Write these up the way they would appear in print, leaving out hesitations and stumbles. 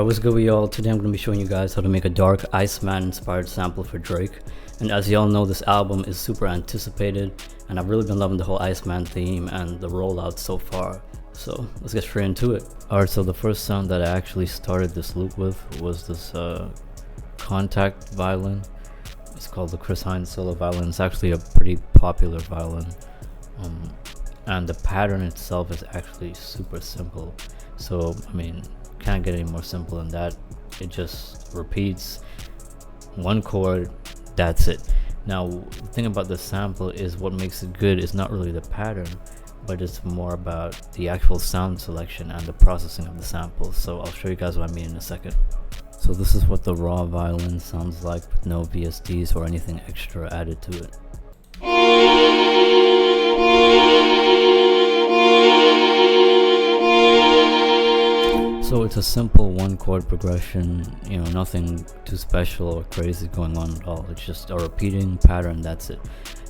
what's good with y'all? Today I'm going to be showing you guys how to make a dark ICEMAN inspired sample for Drake. And as y'all know, this album is super anticipated, and I've really been loving the whole ICEMAN theme and the rollout so far. So let's get straight into it. Alright, so the first sound that I actually started this loop with was this contact violin. It's called the Chris Hines solo violin. It's actually a pretty popular violin. And the pattern itself is actually super simple. So, I mean, can't get any more simple than that. It just repeats one chord, that's it. Now, the thing about the sample is what makes it good is not really the pattern, but it's more about the actual sound selection and the processing of the sample. So I'll show you guys what I mean in a second. So this is what the raw violin sounds like with no VSDs or anything extra added to it. So it's a simple one chord progression, you know, nothing too special or crazy going on at all. It's just a repeating pattern, that's it.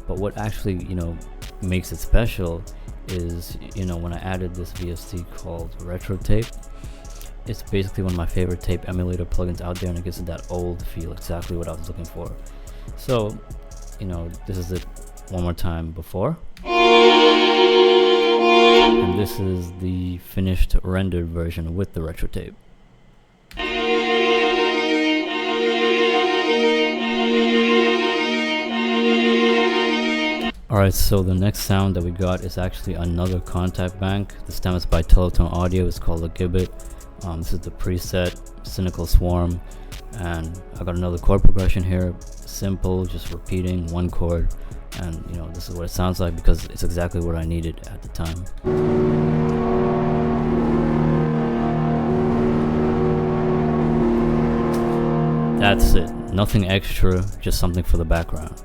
But what actually, you know, makes it special is, you know, when I added this VST called Retro Tape. It's basically one of my favorite tape emulator plugins out there, and it gives it that old feel, exactly what I was looking for. So, you know, this is it one more time before. And this is the finished rendered version with the retro tape. Alright, so the next sound that we got is actually another contact bank. This time it's by Teletone Audio. It's called a Gibbet. This is the preset Cynical Swarm, and I got another chord progression here. Simple, just repeating one chord. And you know, this is what it sounds like because it's exactly what I needed at the time. That's it, nothing extra, just something for the background.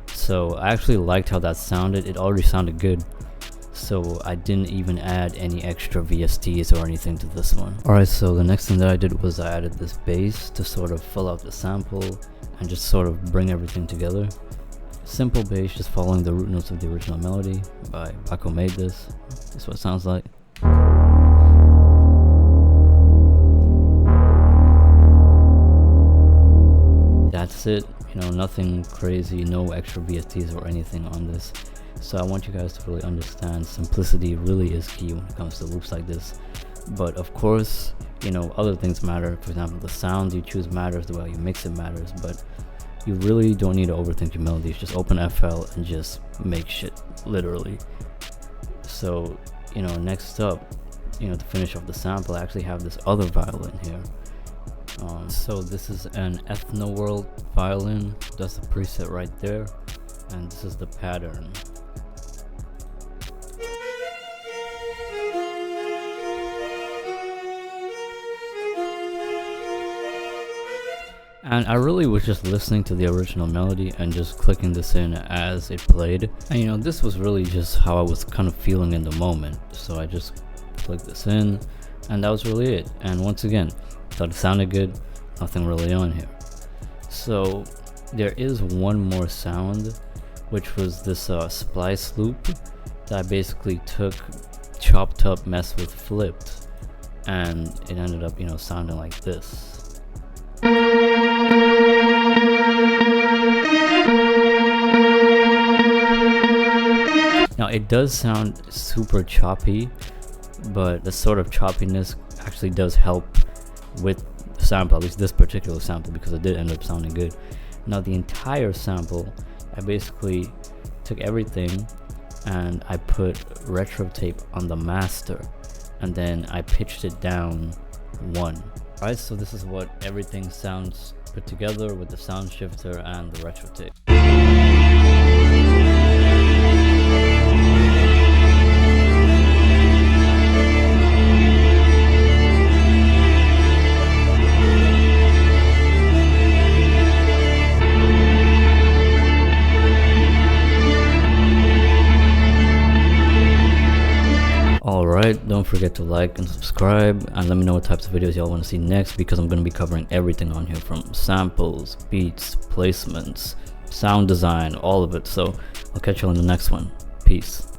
So I actually liked how that sounded. It already sounded good, so I didn't even add any extra VSTs or anything to this one. Alright, so the next thing that I did was I added this bass to sort of fill out the sample and just sort of bring everything together. Simple bass, just following the root notes of the original melody by Baco Made This. This is what it sounds like. That's it, you know, nothing crazy, no extra VSTs or anything on this. So I want you guys to really understand simplicity really is key when it comes to loops like this. But of course, you know, other things matter. For example, the sounds you choose matters, the way you mix it matters, but you really don't need to overthink your melodies. Just open FL and just make shit, literally. So, you know, next up, you know, to finish off the sample, I actually have this other violin here. So this is an Ethno World violin. That's the preset right there, and this is the pattern. And I really was just listening to the original melody and just clicking this in as it played. And you know, this was really just how I was kind of feeling in the moment. So I just clicked this in, and that was really it. And once again, thought it sounded good, nothing really on here. So there is one more sound, which was this splice loop that I basically took, chopped up, messed with, flipped, and it ended up, you know, sounding like this. Now it does sound super choppy, but the sort of choppiness actually does help with the sample, at least this particular sample, because it did end up sounding good. Now the entire sample, I basically took everything and I put retro tape on the master, and then I pitched it down one. Alright, so this is what everything sounds put together with the sound shifter and the retro tape. Alright, don't forget to like and subscribe, and let me know what types of videos y'all want to see next, because I'm going to be covering everything on here, from samples, beats, placements, sound design, all of it. So I'll catch y'all in the next one. Peace.